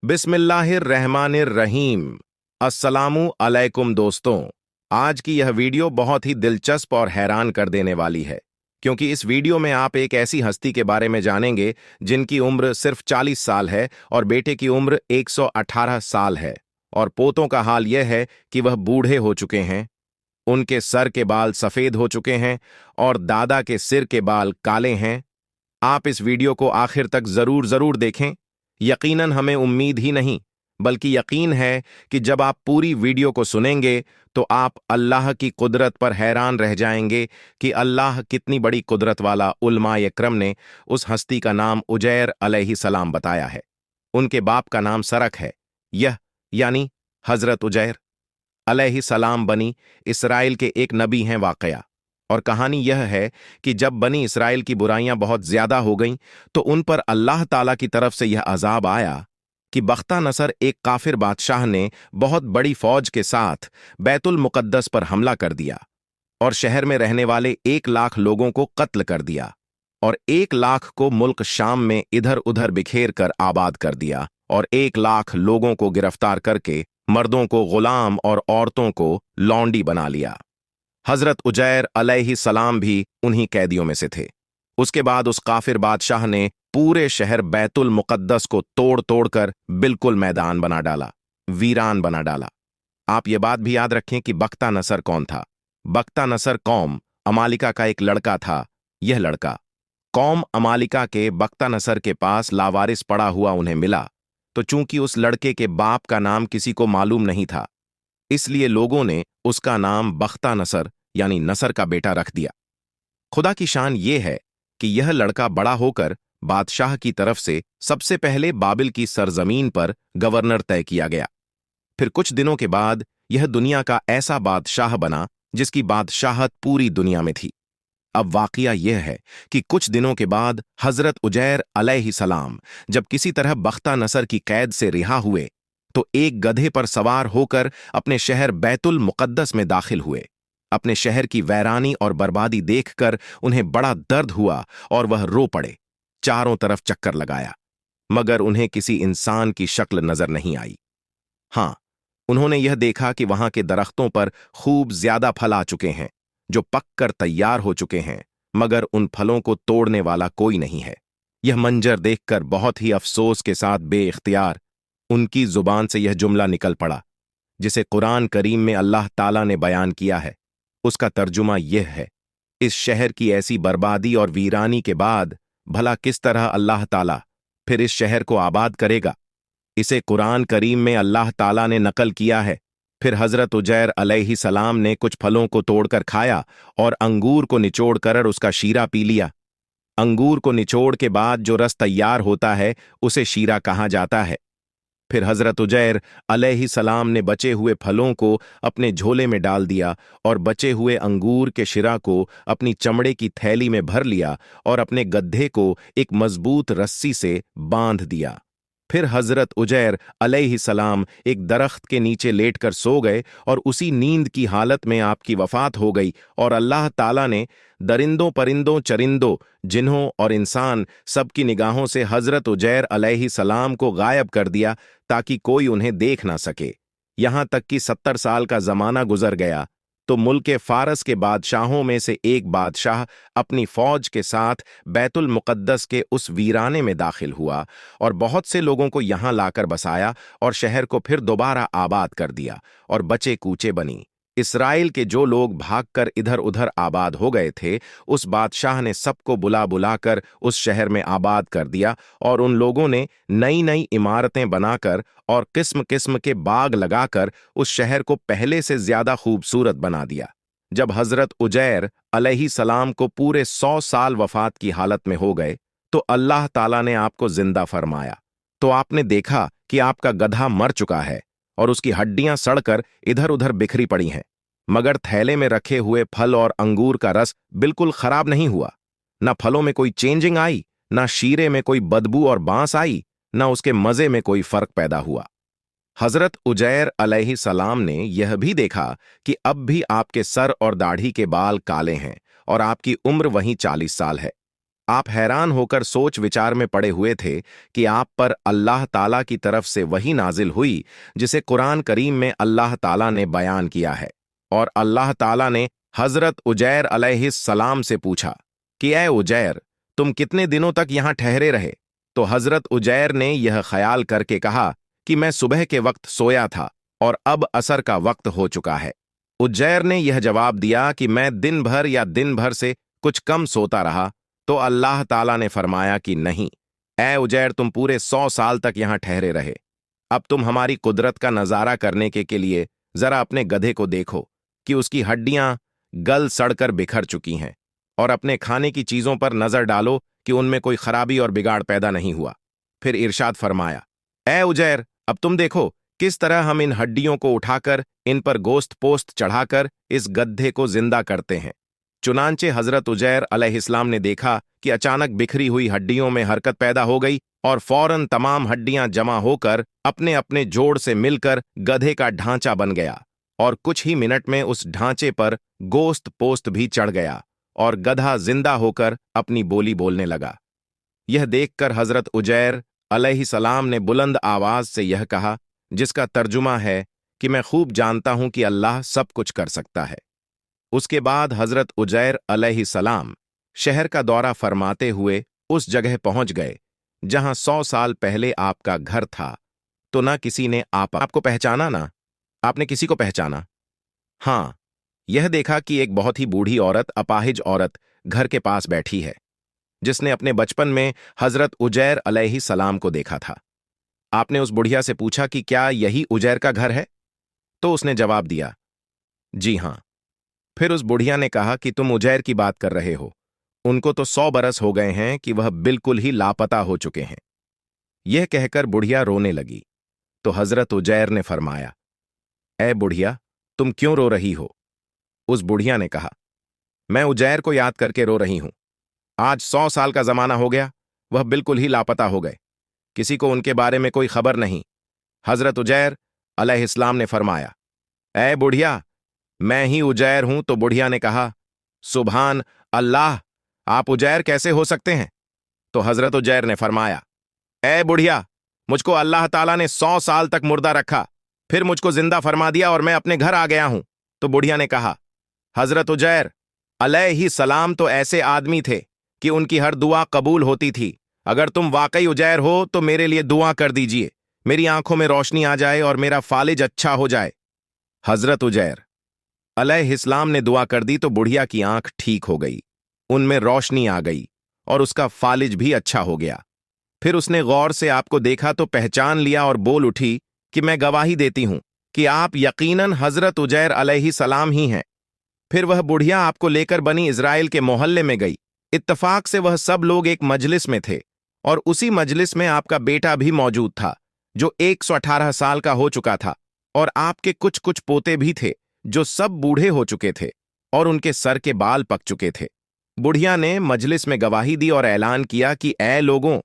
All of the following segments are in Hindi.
बिस्मिल्लाहिर्रहमानिर्रहीम। अस्सलामु अलैकुम दोस्तों। आज की यह वीडियो बहुत ही दिलचस्प और हैरान कर देने वाली है, क्योंकि इस वीडियो में आप एक ऐसी हस्ती के बारे में जानेंगे जिनकी उम्र सिर्फ 40 साल है और बेटे की उम्र 118 साल है, और पोतों का हाल यह है कि वह बूढ़े हो चुके हैं। उनके सर के बाल सफ़ेद हो चुके हैं और दादा के सिर के बाल काले हैं। आप इस वीडियो को आखिर तक ज़रूर देखें। यकीनन हमें उम्मीद ही नहीं, बल्कि यकीन है कि जब आप पूरी वीडियो को सुनेंगे तो आप अल्लाह की कुदरत पर हैरान रह जाएंगे कि अल्लाह कितनी बड़ी कुदरत वाला। उलमाए इकरम ने उस हस्ती का नाम उजैर अलैहिस्सलाम बताया है। उनके बाप का नाम सरक है। यह यानी हजरत उजैर अलैहिस्सलाम बनी इसराइल के एक नबी हैं। वाकया और कहानी यह है कि जब बनी इसराइल की बुराइयां बहुत ज्यादा हो गईं तो उन पर अल्लाह ताला की तरफ से यह अजाब आया कि बख्ता नसर एक काफिर बादशाह ने बहुत बड़ी फौज के साथ बैतुल मुकद्दस पर हमला कर दिया और शहर में रहने वाले 1 लाख लोगों को कत्ल कर दिया और 1 लाख को मुल्क शाम में इधर उधर बिखेर कर आबाद कर दिया और 1 लाख लोगों को गिरफ्तार करके मर्दों को गुलाम और औरतों को लौंडी बना लिया। हजरत उजैर अलैहिस्सलाम भी उन्हीं कैदियों में से थे। उसके बाद उस काफिर बादशाह ने पूरे शहर बैतुल मुकद्दस को तोड़ तोड़ कर बिल्कुल मैदान बना डाला, वीरान बना डाला। आप ये बात भी याद रखें कि बख्ता नसर कौन था। बख्ता नसर कौम अमालिका का एक लड़का था। यह लड़का कौम अमालिका के बख्ता नसर के पास लावारिस पड़ा हुआ उन्हें मिला, तो चूंकि उस लड़के के बाप का नाम किसी को मालूम नहीं था, इसलिए लोगों ने उसका नाम बख्ता नसर यानी नसर का बेटा रख दिया। खुदा की शान यह है कि यह लड़का बड़ा होकर बादशाह की तरफ से सबसे पहले बाबिल की सरजमीन पर गवर्नर तय किया गया। फिर कुछ दिनों के बाद यह दुनिया का ऐसा बादशाह बना जिसकी बादशाहत पूरी दुनिया में थी। अब वाकया यह है कि कुछ दिनों के बाद हजरत उजैर अलैहिस्सलाम जब किसी तरह बख्ता नसर की कैद से रिहा हुए तो एक गधे पर सवार होकर अपने शहर बैतुल मुकद्दस में दाखिल हुए। अपने शहर की वैरानी और बर्बादी देखकर उन्हें बड़ा दर्द हुआ और वह रो पड़े। चारों तरफ चक्कर लगाया, मगर उन्हें किसी इंसान की शक्ल नजर नहीं आई। हां, उन्होंने यह देखा कि वहां के दरख्तों पर खूब ज्यादा फल आ चुके हैं जो पककर तैयार हो चुके हैं, मगर उन फलों को तोड़ने वाला कोई नहीं है। यह मंजर देखकर बहुत ही अफसोस के साथ बेइख्तियार उनकी जुबान से यह जुमला निकल पड़ा जिसे कुरान करीम में अल्लाह ताला ने बयान किया है। उसका तर्जुमा यह है, इस शहर की ऐसी बर्बादी और वीरानी के बाद भला किस तरह अल्लाह ताला फिर इस शहर को आबाद करेगा। इसे कुरान करीम में अल्लाह ताला ने नकल किया है। फिर हजरत उजैर अलैहिस्सलाम ने कुछ फलों को तोड़कर खाया और अंगूर को निचोड़कर उसका शीरा पी लिया। अंगूर को निचोड़ के बाद जो रस तैयार होता है उसे शीरा कहा जाता है। फिर हजरत उजैर अलैहिस्सलाम ने बचे हुए फलों को अपने झोले में डाल दिया और बचे हुए अंगूर के शिरा को अपनी चमड़े की थैली में भर लिया और अपने गड्ढे को एक मजबूत रस्सी से बांध दिया। फिर हजरत उजैर अलैहिस्सलाम एक दरख्त के नीचे लेटकर सो गए और उसी नींद की हालत में आपकी वफात हो गई और अल्लाह ताला ने दरिंदों परिंदों चरिंदों जिन्हों और इंसान सबकी निगाहों से हजरत उजैर अलैहिस्सलाम को गायब कर दिया ताकि कोई उन्हें देख ना सके। यहां तक कि 70 साल का जमाना गुजर गया तो मुल्क फारस के बादशाहों में से एक बादशाह अपनी फौज के साथ बैतुल मुकद्दस के उस वीराने में दाखिल हुआ और बहुत से लोगों को यहां लाकर बसाया और शहर को फिर दोबारा आबाद कर दिया और बचे कूचे बनी। इसराइल के जो लोग भागकर इधर उधर आबाद हो गए थे, उस बादशाह ने सबको बुला बुलाकर उस शहर में आबाद कर दिया और उन लोगों ने नई नई इमारतें बनाकर और किस्म किस्म के बाग लगाकर उस शहर को पहले से ज्यादा खूबसूरत बना दिया। जब हजरत उजैर अलैहिस्सलाम को पूरे 100 साल वफात की हालत में हो गए तो अल्लाह ताला ने आपको जिंदा फरमाया, तो आपने देखा कि आपका गधा मर चुका है और उसकी हड्डियां सड़कर इधर उधर बिखरी पड़ी हैं, मगर थैले में रखे हुए फल और अंगूर का रस बिल्कुल खराब नहीं हुआ। ना फलों में कोई चेंजिंग आई, ना शीरे में कोई बदबू और बांस आई, ना उसके मजे में कोई फर्क पैदा हुआ। हजरत उजैर अलैहिस्सलाम ने यह भी देखा कि अब भी आपके सर और दाढ़ी के बाल काले हैं और आपकी उम्र वहीं 40 साल है। आप हैरान होकर सोच विचार में पड़े हुए थे कि आप पर अल्लाह ताला की तरफ से वही नाजिल हुई जिसे कुरान करीम में अल्लाह ताला ने बयान किया है। और अल्लाह ताला ने हजरत उजैर अलैहिस्सलाम से पूछा कि ए उजैर, तुम कितने दिनों तक यहां ठहरे रहे? तो हजरत उजैर ने यह ख्याल करके कहा कि मैं सुबह के वक्त सोया था और अब असर का वक्त हो चुका है। उजैर ने यह जवाब दिया कि मैं दिन भर या दिन भर से कुछ कम सोता रहा। तो अल्लाह ताला ने फरमाया कि नहीं, ए उजैर, तुम पूरे 100 साल तक यहां ठहरे रहे। अब तुम हमारी कुदरत का नजारा करने के लिए जरा अपने गधे को देखो कि उसकी हड्डियां गल सड़कर बिखर चुकी हैं, और अपने खाने की चीजों पर नजर डालो कि उनमें कोई खराबी और बिगाड़ पैदा नहीं हुआ। फिर इरशाद फरमाया, ए उजैर, अब तुम देखो किस तरह हम इन हड्डियों को उठाकर इन पर गोश्त पोस्त चढ़ाकर इस गड्ढे को जिंदा करते हैं। चुनांचे हजरत उजैर अलैहिस्सलाम ने देखा कि अचानक बिखरी हुई हड्डियों में हरकत पैदा हो गई और फौरन तमाम हड्डियां जमा होकर अपने अपने जोड़ से मिलकर गधे का ढांचा बन गया, और कुछ ही मिनट में उस ढांचे पर गोश्त पोस्त भी चढ़ गया और गधा जिंदा होकर अपनी बोली बोलने लगा। यह देखकर हजरत उजैर अलैहिस्सलाम ने बुलंद आवाज से यह कहा, जिसका तर्जुमा है कि मैं खूब जानता हूं कि अल्लाह सब कुछ कर सकता है। उसके बाद हजरत उजैर अलैहिस्सलाम शहर का दौरा फरमाते हुए उस जगह पहुंच गए जहां 100 साल पहले आपका घर था। तो ना किसी ने आपको पहचाना, ना आपने किसी को पहचाना। हां, यह देखा कि एक बहुत ही बूढ़ी औरत, अपाहिज औरत घर के पास बैठी है, जिसने अपने बचपन में हजरत उजैर अलैहिस्सलाम को देखा था। आपने उस बुढ़िया से पूछा कि क्या यही उजैर का घर है? तो उसने जवाब दिया, जी हां। फिर उस बुढ़िया ने कहा कि तुम उजैर की बात कर रहे हो, उनको तो 100 बरस हो गए हैं कि वह बिल्कुल ही लापता हो चुके हैं। यह कहकर बुढ़िया रोने लगी। तो हजरत उजैर ने फरमाया, ए बुढ़िया, तुम क्यों रो रही हो? उस बुढ़िया ने कहा, मैं उजैर को याद करके रो रही हूं। आज 100 साल का जमाना हो गया, वह बिल्कुल ही लापता हो गए, किसी को उनके बारे में कोई खबर नहीं। हजरत उजैर अलैहिस्सलाम ने फरमाया, ए बुढ़िया, मैं ही उजैर हूं। तो बुढ़िया ने कहा, सुभान अल्लाह, आप उजैर कैसे हो सकते हैं? तो हजरत उजैर ने फरमाया, ए बुढ़िया, मुझको अल्लाह ताला ने 100 साल तक मुर्दा रखा, फिर मुझको जिंदा फरमा दिया और मैं अपने घर आ गया हूं। तो बुढ़िया ने कहा, हजरत उजैर अलैहिस्सलाम तो ऐसे आदमी थे कि उनकी हर दुआ कबूल होती थी। अगर तुम वाकई उजैर हो तो मेरे लिए दुआ कर दीजिए, मेरी आंखों में रोशनी आ जाए और मेरा फालिज अच्छा हो जाए। हजरत उजैर अलैहिस्सलाम ने दुआ कर दी तो बुढ़िया की आंख ठीक हो गई, उनमें रोशनी आ गई और उसका फालिज भी अच्छा हो गया। फिर उसने गौर से आपको देखा तो पहचान लिया और बोल उठी कि मैं गवाही देती हूं कि आप यकीनन हजरत उजैर अलैहिस्सलाम ही हैं। फिर वह बुढ़िया आपको लेकर बनी इज़राइल के मोहल्ले में गई। इत्तफाक से वह सब लोग एक मजलिस में थे और उसी मजलिस में आपका बेटा भी मौजूद था, जो 118 साल का हो चुका था, और आपके कुछ कुछ पोते भी थे जो सब बूढ़े हो चुके थे और उनके सर के बाल पक चुके थे। बुढ़िया ने मजलिस में गवाही दी और ऐलान किया कि ऐ लोगों,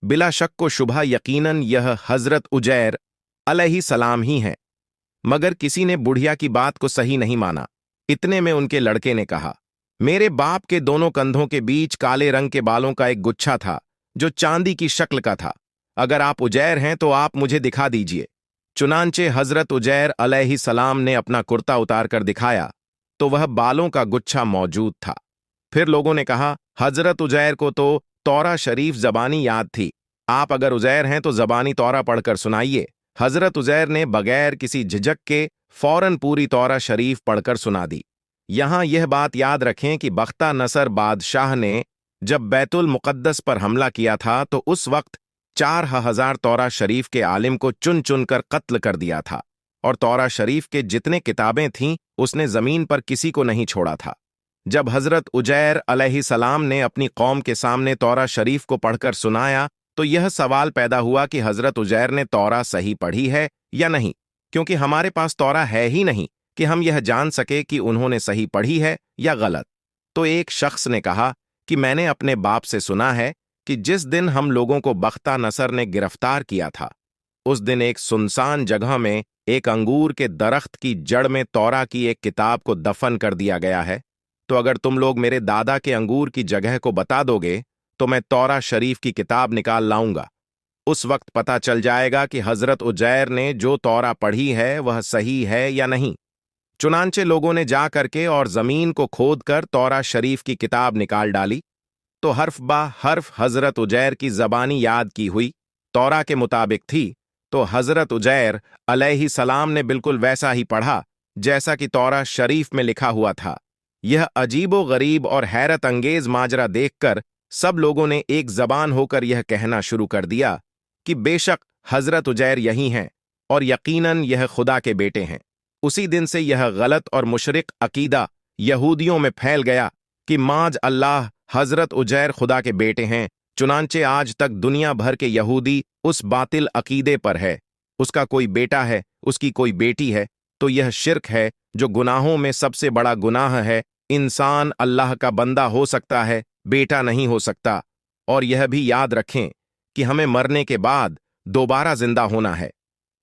बिला शक व शुबा यकीनन यह हजरत उजैर अलैहिस्सलाम ही हैं। मगर किसी ने बुढ़िया की बात को सही नहीं माना। इतने में उनके लड़के ने कहा, मेरे बाप के दोनों कंधों के बीच काले रंग के बालों का एक गुच्छा था जो चांदी की शक्ल का था। अगर आप उजैर हैं तो आप मुझे दिखा दीजिए। चुनांचे हजरत उजैर अलैहिस्सलाम ने अपना कुर्ता उतार कर दिखाया तो वह बालों का गुच्छा मौजूद था। फिर लोगों ने कहा, हजरत उजैर को तो तौरा शरीफ जबानी याद थी, आप अगर उजैर हैं तो जबानी तौरा पढ़कर सुनाइए। हजरत उजैर ने बगैर किसी झिझक के फौरन पूरी तौरा शरीफ पढ़कर सुना दी। यहां यह बात याद रखें कि बख्ता नसर बादशाह ने जब बैतुल मुकद्दस पर हमला किया था तो उस वक्त 4000 तौरा शरीफ के आलिम को चुन चुन कर कत्ल कर दिया था, और तौरा शरीफ के जितने किताबें थीं उसने जमीन पर किसी को नहीं छोड़ा था। जब हजरत उजैर अलैहिस्सलाम ने अपनी कौम के सामने तौरा शरीफ को पढ़कर सुनाया तो यह सवाल पैदा हुआ कि हजरत उजैर ने तौरा सही पढ़ी है या नहीं, क्योंकि हमारे पास तौरा है ही नहीं कि हम यह जान सके कि उन्होंने सही पढ़ी है या गलत। तो एक शख्स ने कहा कि मैंने अपने बाप से सुना है कि जिस दिन हम लोगों को बख्ता नसर ने गिरफ्तार किया था, उस दिन एक सुनसान जगह में एक अंगूर के दरख्त की जड़ में तौरा की एक किताब को दफन कर दिया गया है। तो अगर तुम लोग मेरे दादा के अंगूर की जगह को बता दोगे तो मैं तौरा शरीफ की किताब निकाल लाऊंगा। उस वक्त पता चल जाएगा कि हजरत उजैर ने जो तौरा पढ़ी है वह सही है या नहीं। चुनांचे लोगों ने जा करके और जमीन को खोद कर तौरा शरीफ की किताब निकाल डाली, तो हर्फ बा हर्फ हजरत उजैर की जबानी याद की हुई तौरा के मुताबिक थी। तो हजरत उजैर अलैहि सलाम ने बिल्कुल वैसा ही पढ़ा जैसा कि तौरा शरीफ में लिखा हुआ था। यह अजीबो गरीब और हैरत अंगेज माजरा देखकर सब लोगों ने एक जबान होकर यह कहना शुरू कर दिया कि बेशक हजरत उजैर यही हैं और यकीनन यह खुदा के बेटे हैं। उसी दिन से यह गलत और मुशरिक अकीदा यहूदियों में फैल गया कि माज अल्लाह हजरत उजैर खुदा के बेटे हैं। चुनांचे आज तक दुनिया भर के यहूदी उस बातिल अकीदे पर है। उसका कोई बेटा है, उसकी कोई बेटी है, तो यह शिर्क है जो गुनाहों में सबसे बड़ा गुनाह है। इंसान अल्लाह का बंदा हो सकता है, बेटा नहीं हो सकता। और यह भी याद रखें कि हमें मरने के बाद दोबारा जिंदा होना है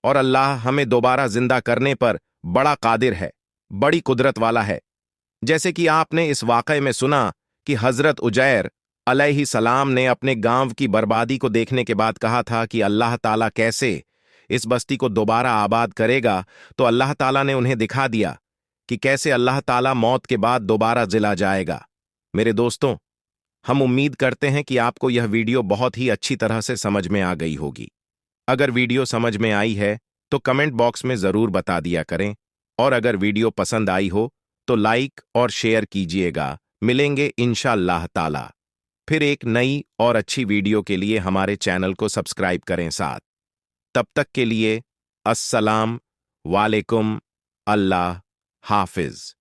और अल्लाह हमें दोबारा जिंदा करने पर बड़ा कादिर है, बड़ी कुदरत वाला है। जैसे कि आपने इस वाक़े में सुना कि हजरत उजैर अलैहि सलाम ने अपने गांव की बर्बादी को देखने के बाद कहा था कि अल्लाह ताला कैसे इस बस्ती को दोबारा आबाद करेगा, तो अल्लाह ताला ने उन्हें दिखा दिया कि कैसे अल्लाह ताला मौत के बाद दोबारा जिला जाएगा। मेरे दोस्तों, हम उम्मीद करते हैं कि आपको यह वीडियो बहुत ही अच्छी तरह से समझ में आ गई होगी। अगर वीडियो समझ में आई है तो कमेंट बॉक्स में जरूर बता दिया करें, और अगर वीडियो पसंद आई हो तो लाइक और शेयर कीजिएगा। मिलेंगे इंशाअल्लाह ताला फिर एक नई और अच्छी वीडियो के लिए। हमारे चैनल को सब्सक्राइब करें साथ। तब तक के लिए अस्सलाम वालेकुम, अल्लाह हाफिज।